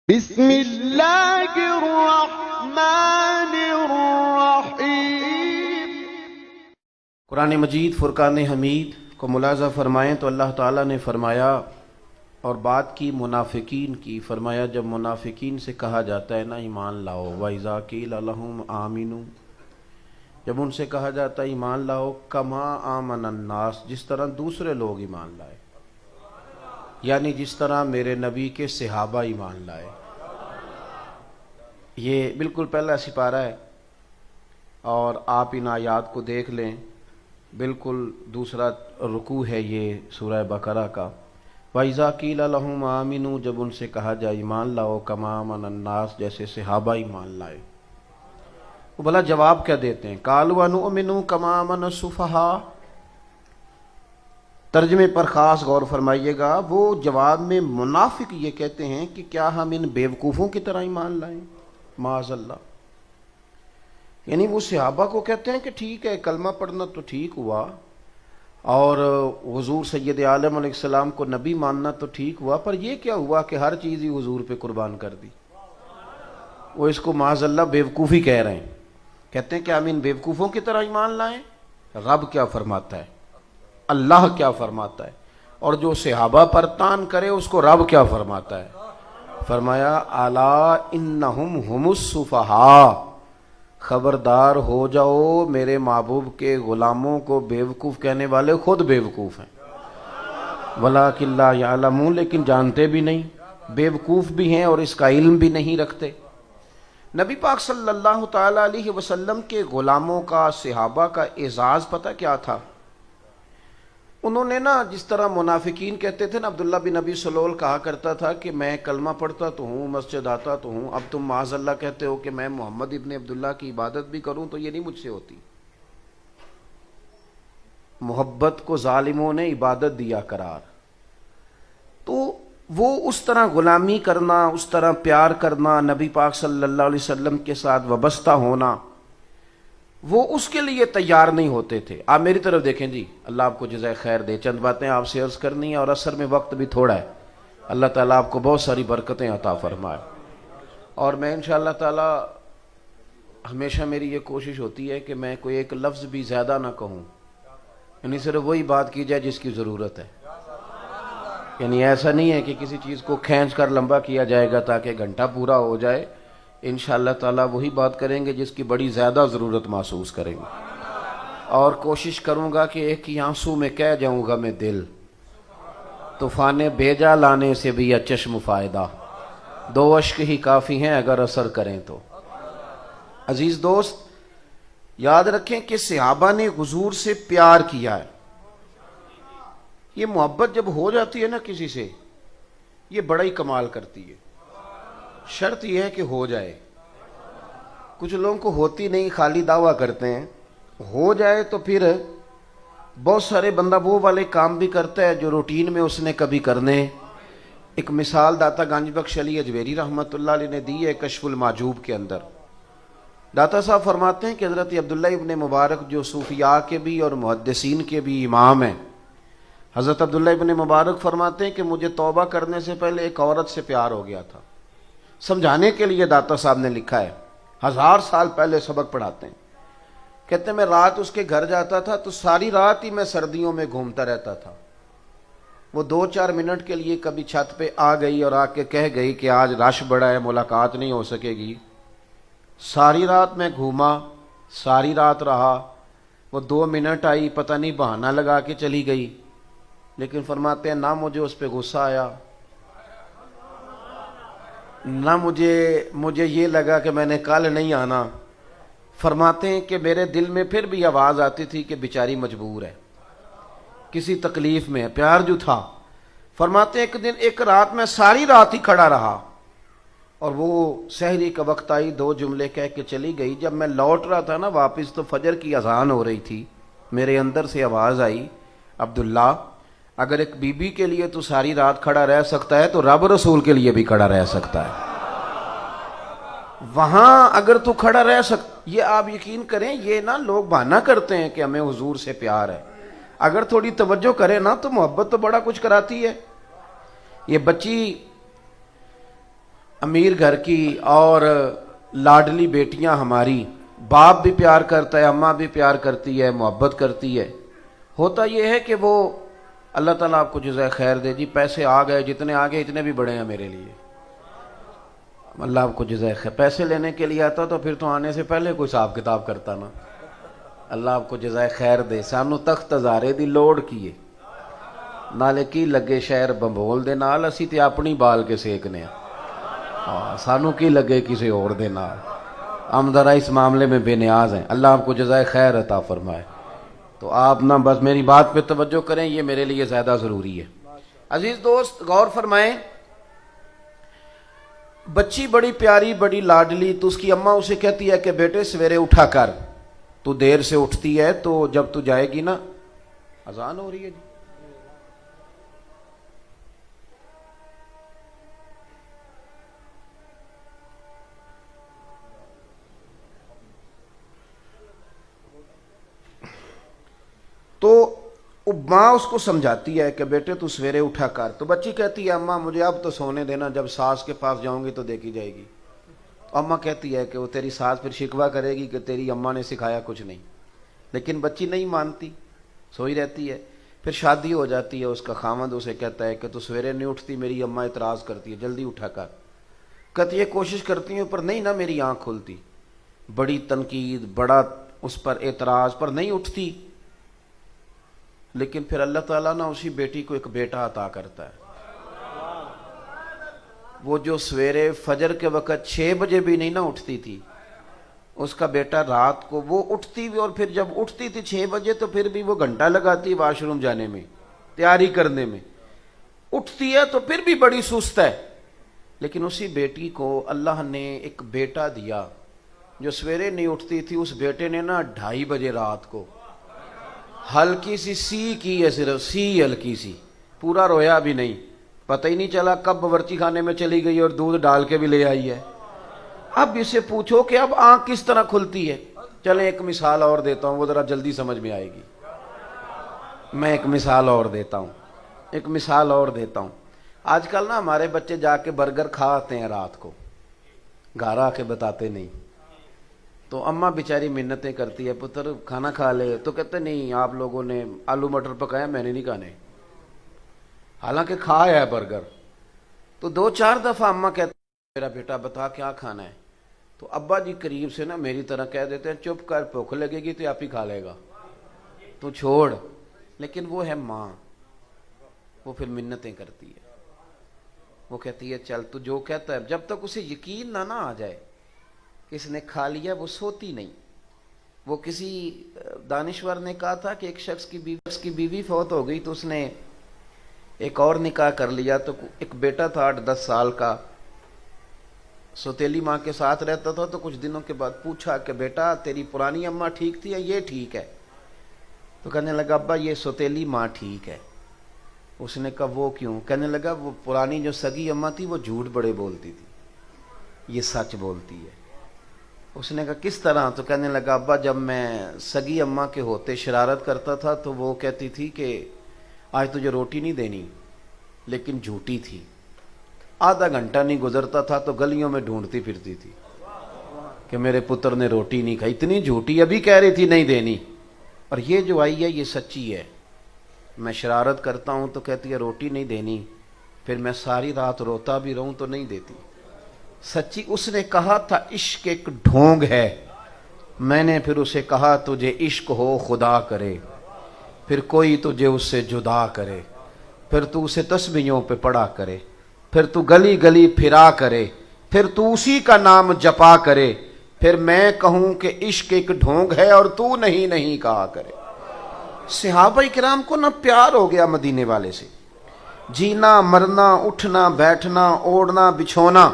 بسم اللہ الرحمن الرحیم۔ قرآن مجید فرقان حمید کو ملاحظہ فرمائیں تو اللہ تعالیٰ نے فرمایا اور بات کی منافقین کی، فرمایا جب منافقین سے کہا جاتا ہے نا ایمان لاؤ، وَإِذَا قِيلَ لَهُمْ آمِنُوا، جب ان سے کہا جاتا ہے ایمان لاؤ، کما آمن الناس، جس طرح دوسرے لوگ ایمان لائے، یعنی جس طرح میرے نبی کے صحابہ ایمان لائے۔ یہ بالکل پہلا سپارہ ہے اور آپ ان آیات کو دیکھ لیں، بالکل دوسرا رکوع ہے یہ سورہ بقرہ کا۔ وَإِذَا قِيلَ لَهُمْ آمِنُوا، جب ان سے کہا جائے ایمان لاؤ، کما آمن الناس، جیسے صحابہ ایمان لائے۔ وہ بھلا جواب کیا دیتے ہیں؟ قَالُوا أَنُؤْمِنُ كَمَا آمَنَ السُّفَهَاءُ۔ ترجمے پر خاص غور فرمائیے گا، وہ جواب میں منافق یہ کہتے ہیں کہ کیا ہم ان بیوقوفوں کی طرح ایمان لائیں؟ معاذ اللہ، یعنی وہ صحابہ کو کہتے ہیں کہ ٹھیک ہے کلمہ پڑھنا تو ٹھیک ہوا، اور حضور سید عالم علیہ السلام کو نبی ماننا تو ٹھیک ہوا، پر یہ کیا ہوا کہ ہر چیز ہی حضور پہ قربان کر دی؟ وہ اس کو معاذ اللہ بیوقوفی کہہ رہے ہیں، کہتے ہیں کہ ہم ان بیوقوفوں کی طرح ایمان لائیں۔ رب کیا فرماتا ہے، اللہ کیا فرماتا ہے، اور جو صحابہ پر تان کرے اس کو رب کیا فرماتا ہے؟ فرمایا الا انہم ہم السفہاء، خبردار ہو جاؤ میرے محبوب کے غلاموں کو بیوقوف کہنے والے خود بیوقوف ہیں، ولکن لا یعلمون، لیکن جانتے بھی نہیں، بیوقوف بھی ہیں اور اس کا علم بھی نہیں رکھتے۔ نبی پاک صلی اللہ تعالی علیہ وسلم کے غلاموں کا، صحابہ کا اعزاز پتہ کیا تھا؟ انہوں نے نا جس طرح منافقین کہتے تھے نا، عبداللہ بن ابی سلول کہا کرتا تھا کہ میں کلمہ پڑھتا تو ہوں، مسجد آتا تو ہوں، اب تم معاذ اللہ کہتے ہو کہ میں محمد ابن عبداللہ کی عبادت بھی کروں تو یہ نہیں مجھ سے ہوتی۔ محبت کو ظالموں نے عبادت دیا قرار، تو وہ اس طرح غلامی کرنا، اس طرح پیار کرنا، نبی پاک صلی اللہ علیہ وسلم کے ساتھ وابستہ ہونا، وہ اس کے لیے تیار نہیں ہوتے تھے۔ آپ میری طرف دیکھیں جی، اللہ آپ کو جزائے خیر دے، چند باتیں آپ سے عرض کرنی ہیں اور عصر میں وقت بھی تھوڑا ہے، اللہ تعالیٰ آپ کو بہت ساری برکتیں عطا فرمائے۔ اور میں انشاءاللہ تعالیٰ ہمیشہ میری یہ کوشش ہوتی ہے کہ میں کوئی ایک لفظ بھی زیادہ نہ کہوں، یعنی صرف وہی بات کی جائے جس کی ضرورت ہے، یعنی ایسا نہیں ہے کہ کسی چیز کو کھینچ کر لمبا کیا جائے گا تاکہ گھنٹہ پورا ہو جائے۔ انشاءاللہ تعالیٰ وہی بات کریں گے جس کی بڑی زیادہ ضرورت محسوس کریں گے، اور کوشش کروں گا کہ ایک ہی آنسو میں کہہ جاؤں گا میں دل، طوفان بھیجا لانے سے بھی یا چشم فائدہ، دو اشک ہی کافی ہیں اگر اثر کریں تو۔ عزیز دوست، یاد رکھیں کہ صحابہ نے حضور سے پیار کیا ہے۔ یہ محبت جب ہو جاتی ہے نا کسی سے، یہ بڑا ہی کمال کرتی ہے، شرط یہ ہے کہ ہو جائے۔ کچھ لوگوں کو ہوتی نہیں، خالی دعویٰ کرتے ہیں، ہو جائے تو پھر بہت سارے بندہ وہ والے کام بھی کرتا ہے جو روٹین میں اس نے کبھی کرنے۔ ایک مثال داتا گنج بخش علی اجویری رحمۃ اللہ علیہ نے دی ہے کشف المعجوب کے اندر۔ داتا صاحب فرماتے ہیں کہ حضرت عبداللہ ابن مبارک جو صوفیاء کے بھی اور محدثین کے بھی امام ہیں، حضرت عبداللہ ابن مبارک فرماتے ہیں کہ مجھے توبہ کرنے سے پہلے ایک عورت سے پیار ہو گیا تھا۔ سمجھانے کے لیے داتا صاحب نے لکھا ہے، 1000 سال پہلے سبق پڑھاتے ہیں، کہتے ہیں میں رات اس کے گھر جاتا تھا تو ساری رات ہی میں سردیوں میں گھومتا رہتا تھا۔ وہ 2-4 منٹ کے لیے کبھی چھت پہ آ گئی اور آ کے کہہ گئی کہ آج رش بڑا ہے، ملاقات نہیں ہو سکے گی۔ ساری رات میں گھوما، ساری رات رہا، وہ 2 منٹ آئی، پتہ نہیں بہانہ لگا کے چلی گئی، لیکن فرماتے ہیں نہ مجھے اس پہ غصہ آیا، نہ مجھے یہ لگا کہ میں نے کل نہیں آنا۔ فرماتے ہیں کہ میرے دل میں پھر بھی آواز آتی تھی کہ بیچاری مجبور ہے، کسی تکلیف میں ہے، پیار جو تھا۔ فرماتے ہیں ایک رات میں ساری رات ہی کھڑا رہا، اور وہ سحری کا وقت آئی، 2 جملے کہہ کے چلی گئی۔ جب میں لوٹ رہا تھا نا واپس تو فجر کی اذان ہو رہی تھی، میرے اندر سے آواز آئی، عبداللہ اگر ایک بی بی کے لیے تو ساری رات کھڑا رہ سکتا ہے تو رب رسول کے لیے بھی کھڑا رہ سکتا ہے۔ وہاں اگر تو کھڑا رہ سکتا، یہ آپ یقین کریں، یہ نا لوگ بہانہ کرتے ہیں کہ ہمیں حضور سے پیار ہے، اگر تھوڑی توجہ کرے نا تو محبت تو بڑا کچھ کراتی ہے۔ یہ بچی امیر گھر کی اور لاڈلی بیٹیاں ہماری، باپ بھی پیار کرتا ہے، اماں بھی پیار کرتی ہے، محبت کرتی ہے. ہوتا یہ ہے کہ وہ اللہ تعالیٰ آپ کو جزائے خیر دے جی، پیسے آ گئے، جتنے آ گئے اتنے بھی بڑے ہیں میرے لیے. اللہ آپ کو جزائے خیر. پیسے لینے کے لیے آتا تو پھر تو آنے سے پہلے کوئی حساب کتاب کرتا نا. اللہ آپ کو جزائے خیر دے. سانو تخت ہزارے دی لوڑ کیے نالے کی لگے شہر بمبول دے نال، اسی تے اپنی بال کے سیکنے ہیں. سانو کی لگے کسی اور دے نال. ہم ذرا اس معاملے میں بے نیاز ہیں. اللہ آپ کو جزائے خیر عطا فرمائے. تو آپ نہ بس میری بات پہ توجہ کریں، یہ میرے لیے زیادہ ضروری ہے. عزیز دوست غور فرمائیں، بچی بڑی پیاری بڑی لاڈلی، تو اس کی اماں اسے کہتی ہے کہ بیٹے سویرے اٹھا کر، تو دیر سے اٹھتی ہے تو جب تو جائے گی نا، اذان ہو رہی ہے جی. تو ماں اس کو سمجھاتی ہے کہ بیٹے تو سویرے اٹھا کر. تو بچی کہتی ہے اماں مجھے اب تو سونے دینا، جب ساس کے پاس جاؤں گی تو دیکھی جائے گی. تو اماں کہتی ہے کہ وہ تیری ساس پھر شکوہ کرے گی کہ تیری اماں نے سکھایا کچھ نہیں. لیکن بچی نہیں مانتی، سوئی رہتی ہے. پھر شادی ہو جاتی ہے، اس کا خامند اسے کہتا ہے کہ تو سویرے نہیں اٹھتی، میری اماں اعتراض کرتی ہے جلدی اٹھا کر. کہتی ہے کوشش کرتی ہوں پر نہیں نا میری آنکھ کھلتی. بڑی تنقید، بڑا اس پر اعتراض، پر نہیں اٹھتی. لیکن پھر اللہ تعالیٰ نا اسی بیٹی کو ایک بیٹا عطا کرتا ہے. وہ جو سویرے فجر کے وقت 6 بجے بھی نہیں نہ اٹھتی تھی، اس کا بیٹا رات کو وہ اٹھتی بھی، اور پھر جب اٹھتی تھی 6 بجے تو پھر بھی وہ گھنٹہ لگاتی واش روم جانے میں، تیاری کرنے میں. اٹھتی ہے تو پھر بھی بڑی سست ہے. لیکن اسی بیٹی کو اللہ نے ایک بیٹا دیا جو سویرے نہیں اٹھتی تھی. اس بیٹے نے نا 2:30 بجے رات کو ہلکی سی سی کی ہے، صرف سی ہلکی سی، پورا رویا بھی نہیں. پتہ ہی نہیں چلا کب باورچی خانے میں چلی گئی اور دودھ ڈال کے بھی لے آئی ہے. اب اسے پوچھو کہ اب آنکھ کس طرح کھلتی ہے. چلیں ایک مثال اور دیتا ہوں، وہ ذرا جلدی سمجھ میں آئے گی. میں ایک مثال اور دیتا ہوں. آج کل نا ہمارے بچے جا کے برگر کھا آتے ہیں رات کو، گھر آ کے بتاتے نہیں. تو اماں بیچاری منتیں کرتی ہے پتر کھانا کھا لے، تو کہتے نہیں آپ لوگوں نے آلو مٹر پکایا، میں نے نہیں کھانے، حالانکہ کھایا ہے برگر. تو 2-4 دفعہ اماں کہتے ہیں میرا بیٹا بتا کیا کھانا ہے. تو ابا جی قریب سے نا میری طرح کہہ دیتے ہیں چپ کر، بھوک لگے گی تو آپ ہی کھا لے گا، تو چھوڑ. لیکن وہ ہے ماں، وہ پھر منتیں کرتی ہے. وہ کہتی ہے چل تو جو کہتا ہے. جب تک اسے یقین نہ آ جائے کہ اس نے کھا لیا وہ سوتی نہیں. وہ کسی دانشور نے کہا تھا کہ ایک شخص کی بیوی فوت ہو گئی تو اس نے ایک اور نکاح کر لیا. تو ایک بیٹا تھا 8-10 سال کا، سوتیلی ماں کے ساتھ رہتا تھا. تو کچھ دنوں کے بعد پوچھا کہ بیٹا تیری پرانی اماں ٹھیک تھی یا یہ ٹھیک ہے؟ تو کہنے لگا ابا یہ سوتیلی ماں ٹھیک ہے. اس نے کہا وہ کیوں؟ کہنے لگا وہ پرانی جو سگی اماں تھی وہ جھوٹ بڑے بولتی تھی، یہ سچ بولتی ہے. اس نے کہا کس طرح؟ تو کہنے لگا ابا جب میں سگی اماں کے ہوتے شرارت کرتا تھا تو وہ کہتی تھی کہ آج تجھے روٹی نہیں دینی، لیکن جھوٹی تھی. آدھا گھنٹہ نہیں گزرتا تھا تو گلیوں میں ڈھونڈتی پھرتی تھی کہ میرے پتر نے روٹی نہیں کھائی. اتنی جھوٹی، ابھی کہہ رہی تھی نہیں دینی. اور یہ جو آئی ہے یہ سچی ہے. میں شرارت کرتا ہوں تو کہتی ہے روٹی نہیں دینی، پھر میں ساری رات روتا بھی رہوں تو نہیں دیتی. سچی. اس نے کہا تھا عشق ایک ڈھونگ ہے. میں نے پھر اسے کہا تجھے عشق ہو خدا کرے، پھر کوئی تجھے اس سے جدا کرے، پھر تو اسے تسبیحوں پہ پڑا کرے، پھر تو گلی گلی پھرا کرے، پھر تو اسی کا نام جپا کرے، پھر میں کہوں کہ عشق ایک ڈھونگ ہے اور تو نہیں کہا کرے. صحابہ کرام کو نہ پیار ہو گیا مدینے والے سے. جینا مرنا اٹھنا بیٹھنا اوڑھنا بچھونا،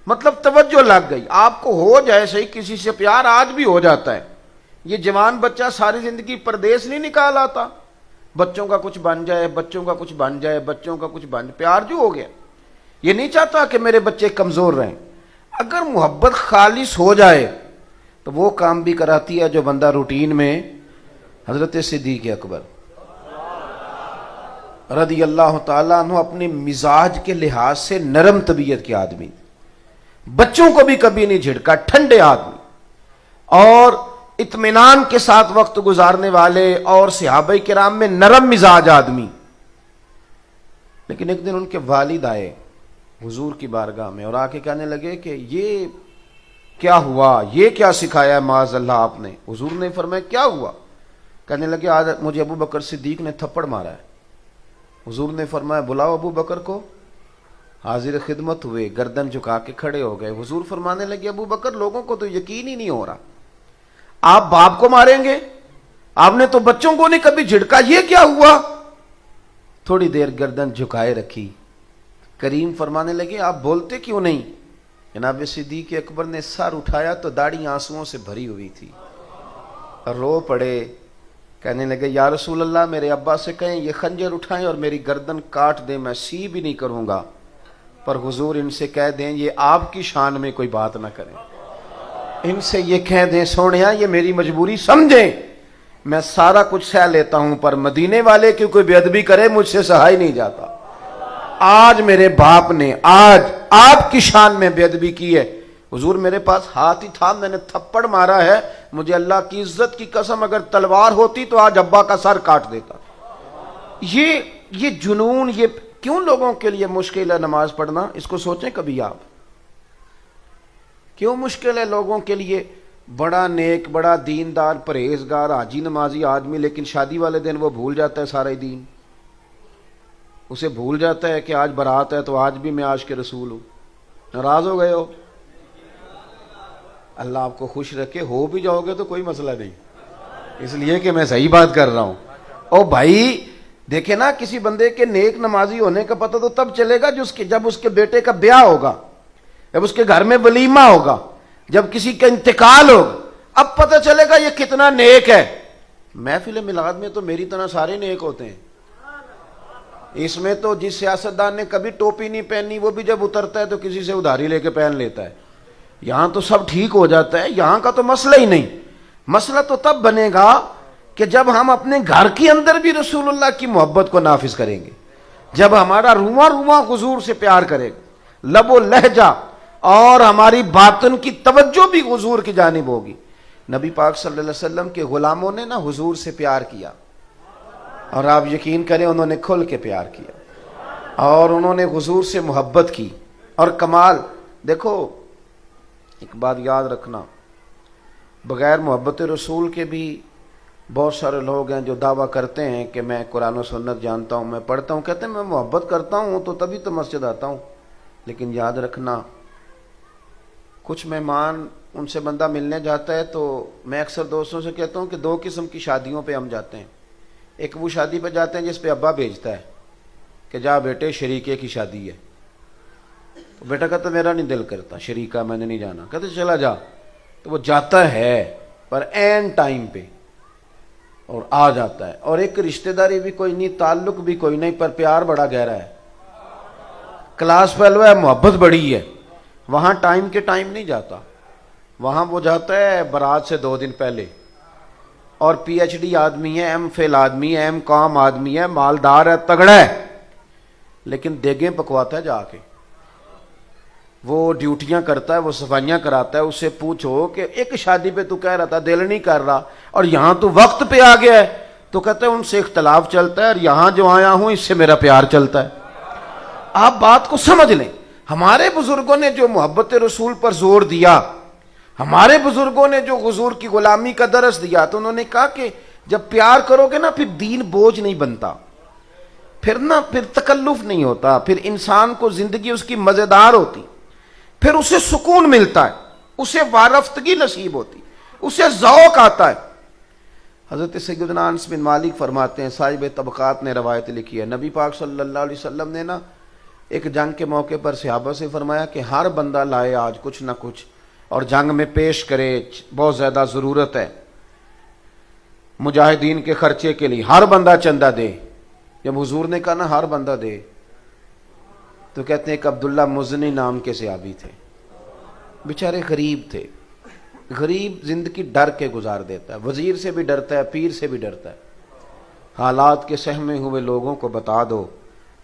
مطلب توجہ لگ گئی. آپ کو ہو جائے صحیح کسی سے پیار، آج بھی ہو جاتا ہے. یہ جوان بچہ ساری زندگی پردیس نہیں نکال آتا. بچوں کا کچھ بن جائے، بچوں کا کچھ بن جائے، بچوں کا کچھ بن، پیار جو ہو گیا. یہ نہیں چاہتا کہ میرے بچے کمزور رہیں. اگر محبت خالص ہو جائے تو وہ کام بھی کراتی ہے جو بندہ روٹین میں. حضرت صدیق اکبر رضی اللہ تعالیٰ عنہ اپنے مزاج کے لحاظ سے نرم طبیعت کے آدمی. بچوں کو بھی کبھی نہیں جھڑکا, ٹھنڈے آدمی اور اطمینان کے ساتھ وقت گزارنے والے, اور صحابہ کرام میں نرم مزاج آدمی. لیکن ایک دن ان کے والد آئے حضور کی بارگاہ میں اور آ کے کہنے لگے کہ یہ کیا ہوا, یہ کیا سکھایا ہے معاذ اللہ آپ نے. حضور نے فرمایا کیا ہوا؟ کہنے لگے آج مجھے ابو بکر صدیق نے تھپڑ مارا ہے. حضور نے فرمایا بلاؤ ابو بکر کو. حاضر خدمت ہوئے, گردن جھکا کے کھڑے ہو گئے. حضور فرمانے لگے ابو بکر لوگوں کو تو یقین ہی نہیں ہو رہا, آپ باپ کو ماریں گے؟ آپ نے تو بچوں کو نہیں کبھی جھڑکا, یہ کیا ہوا؟ تھوڑی دیر گردن جھکائے رکھی. کریم فرمانے لگے آپ بولتے کیوں نہیں؟ جناب صدیق اکبر نے سر اٹھایا تو داڑھی آنسوؤں سے بھری ہوئی تھی, رو پڑے. کہنے لگے یا رسول اللہ میرے ابا سے کہیں یہ خنجر اٹھائیں اور میری گردن کاٹ دیں, میں سی بھی نہیں کروں گا, پر حضور ان سے کہہ دیں یہ آپ کی شان میں کوئی بات نہ کریں. ان سے یہ کہہ دیں سونیا یہ میری مجبوری سمجھیں, میں سارا کچھ سہ لیتا ہوں, پر مدینے والے کی کوئی بے ادبی کرے مجھ سے سہا ہی نہیں جاتا. آج میرے باپ نے آج آپ کی شان میں بے ادبی کی ہے. حضور میرے پاس ہاتھ ہی تھا, میں نے تھپڑ مارا ہے, مجھے اللہ کی عزت کی قسم اگر تلوار ہوتی تو آج ابا کا سر کاٹ دیتا. یہ جنون, یہ کیوں لوگوں کے لیے مشکل ہے نماز پڑھنا؟ اس کو سوچیں کبھی آپ, کیوں مشکل ہے لوگوں کے لیے؟ بڑا نیک, بڑا دیندار, پرہیزگار, حاجی نمازی آدمی, لیکن شادی والے دن وہ بھول جاتا ہے سارا دین. اسے بھول جاتا ہے کہ آج برات ہے تو آج بھی میں عاشق رسول ہوں. ناراض ہو گئے ہو؟ اللہ آپ کو خوش رکھے, ہو بھی جاؤ گے تو کوئی مسئلہ نہیں, اس لیے کہ میں صحیح بات کر رہا ہوں. او بھائی دیکھیں نا, کسی بندے کے نیک نمازی ہونے کا پتہ تو تب چلے گا جب اس کے بیٹے کا بیاہ ہوگا, جب اس کے گھر میں ولیمہ ہوگا, جب کسی کا انتقال ہوگا, اب پتہ چلے گا یہ کتنا نیک ہے. محفل میلاد میں تو میری طرح سارے نیک ہوتے ہیں. اس میں تو جس سیاستدان نے کبھی ٹوپی نہیں پہنی وہ بھی جب اترتا ہے تو کسی سے ادھاری لے کے پہن لیتا ہے. یہاں تو سب ٹھیک ہو جاتا ہے, یہاں کا تو مسئلہ ہی نہیں. مسئلہ تو تب بنے گا کہ جب ہم اپنے گھر کے اندر بھی رسول اللہ کی محبت کو نافذ کریں گے, جب ہمارا رواں رواں حضور سے پیار کرے گا, لب و لہجہ اور ہماری باطن کی توجہ بھی حضور کی جانب ہوگی. نبی پاک صلی اللہ علیہ وسلم کے غلاموں نے نا حضور سے پیار کیا, اور آپ یقین کریں انہوں نے کھل کے پیار کیا, اور انہوں نے حضور سے محبت کی. اور کمال دیکھو, ایک بات یاد رکھنا, بغیر محبت رسول کے بھی بہت سارے لوگ ہیں جو دعویٰ کرتے ہیں کہ میں قرآن و سنت جانتا ہوں, میں پڑھتا ہوں, کہتے ہیں میں محبت کرتا ہوں تو تبھی تو مسجد آتا ہوں. لیکن یاد رکھنا, کچھ مہمان ان سے بندہ ملنے جاتا ہے تو میں اکثر دوستوں سے کہتا ہوں کہ دو قسم کی شادیوں پہ ہم جاتے ہیں. ایک وہ شادی پہ جاتے ہیں جس پہ ابا بھیجتا ہے کہ جا بیٹے شریکے کی شادی ہے, تو بیٹا کہتا میرا نہیں دل کرتا شریکہ, میں نے نہیں جانا. کہتے چلا جا, تو وہ جاتا ہے پر این ٹائم پہ اور آ جاتا ہے. اور ایک رشتہ داری بھی کوئی نہیں, تعلق بھی کوئی نہیں, پر پیار بڑا گہرا ہے, کلاس فیلو ہے, محبت بڑی ہے. وہاں ٹائم کے ٹائم نہیں جاتا, وہاں وہ جاتا ہے برات سے 2 دن پہلے, اور پی ایچ ڈی آدمی ہے, ایم فل آدمی ہے, ایم کام آدمی ہے, مالدار ہے, تگڑا ہے, لیکن دیگیں پکواتا ہے جا کے, وہ ڈیوٹیاں کرتا ہے, وہ صفائیاں کراتا ہے. اس سے پوچھو کہ ایک شادی پہ تو کہہ رہا تھا دل نہیں کر رہا, اور یہاں تو وقت پہ آ گیا ہے, تو کہتے ہیں ان سے اختلاف چلتا ہے, اور یہاں جو آیا ہوں اس سے میرا پیار چلتا ہے. آپ بات کو سمجھ لیں, ہمارے بزرگوں نے جو محبت رسول پر زور دیا, ہمارے بزرگوں نے جو حضور کی غلامی کا درس دیا, تو انہوں نے کہا کہ جب پیار کرو گے نا پھر دین بوجھ نہیں بنتا, پھر تکلف نہیں ہوتا, پھر انسان کو زندگی اس کی مزیدار ہوتی, پھر اسے سکون ملتا ہے, اسے وارفتگی نصیب ہوتی, اسے ذوق آتا ہے. حضرت سیدنا انس بن مالک فرماتے ہیں, صاحب طبقات نے روایت لکھی ہے, نبی پاک صلی اللہ علیہ وسلم نے نا ایک جنگ کے موقع پر صحابہ سے فرمایا کہ ہر بندہ لائے آج کچھ نہ کچھ, اور جنگ میں پیش کرے, بہت زیادہ ضرورت ہے مجاہدین کے خرچے کے لیے, ہر بندہ چندہ دے. جب حضور نے کہا نا ہر بندہ دے, تو کہتے ہیں کہ عبداللہ مزنی نام کے صحابی تھے, بیچارے غریب تھے. غریب زندگی ڈر کے گزار دیتا ہے, وزیر سے بھی ڈرتا ہے, پیر سے بھی ڈرتا ہے. حالات کے سہمے ہوئے لوگوں کو بتا دو,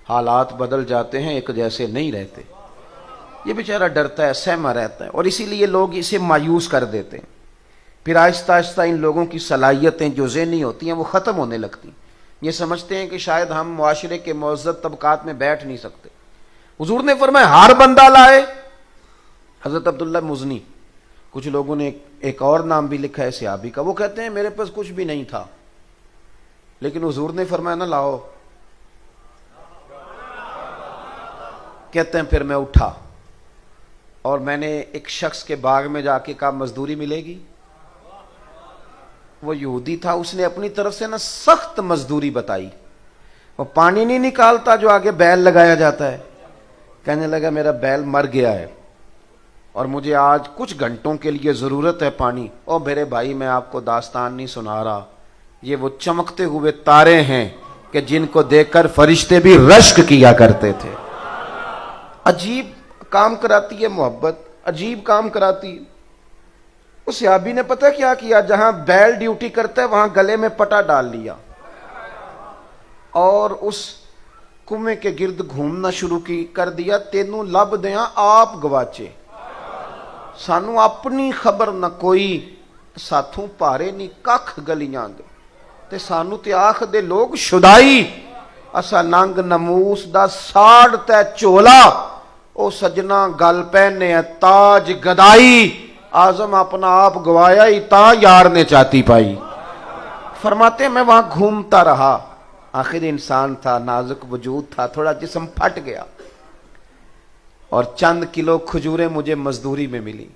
حالات بدل جاتے ہیں, ایک جیسے نہیں رہتے. یہ بیچارہ ڈرتا ہے، سہما رہتا ہے، اور اسی لیے لوگ اسے مایوس کر دیتے ہیں۔ پھر آہستہ آہستہ ان لوگوں کی صلاحیتیں جو ذہنی ہوتی ہیں وہ ختم ہونے لگتی، یہ سمجھتے ہیں کہ شاید ہم معاشرے کے معزز طبقات میں بیٹھ نہیں سکتے۔ حضور نے فرمایا ہر بندہ لائے، حضرت عبداللہ مزنی، کچھ لوگوں نے ایک اور نام بھی لکھا ہے صحابی کا، وہ کہتے ہیں میرے پاس کچھ بھی نہیں تھا، لیکن حضور نے فرمایا نہ لاؤ، کہتے ہیں پھر میں اٹھا اور میں نے ایک شخص کے باغ میں جا کے کہا مزدوری ملے گی؟ وہ یہودی تھا، اس نے اپنی طرف سے نا سخت مزدوری بتائی، وہ پانی نہیں نکالتا جو آگے بیل لگایا جاتا ہے، کہنے لگا میرا بیل مر گیا ہے اور مجھے آج کچھ گھنٹوں کے لیے ضرورت ہے پانی۔ او میرے بھائی میں آپ کو داستان نہیں سنا رہا، یہ وہ چمکتے ہوئے تارے ہیں کہ جن کو دیکھ کر فرشتے بھی رشک کیا کرتے تھے۔ عجیب کام کراتی ہے محبت، عجیب کام کراتی ہے۔ اس صحابی نے پتہ کیا کیا، جہاں بیل ڈیوٹی کرتا ہے وہاں گلے میں پٹا ڈال لیا اور اس کنویں کے گرد گھومنا شروع کر دیا، تینوں لب دیاں آپ گواچے، سانو اپنی خبر نہ کوئی، ساتھوں پارے نہیں ککھ گلیاں دے، تے سانو تے آخ دے لوگ شدائی، اسا ننگ نموس دا ساڑ تے چولا، او سجنا گل پہنے تاج گدائی، آزم اپنا آپ گوایا ہی تا یار نے چاہتی پائی۔ فرماتے میں وہاں گھومتا رہا، آخر انسان تھا، نازک وجود تھا، تھوڑا جسم پھٹ گیا اور چند کلو کھجوریں مجھے مزدوری میں ملی۔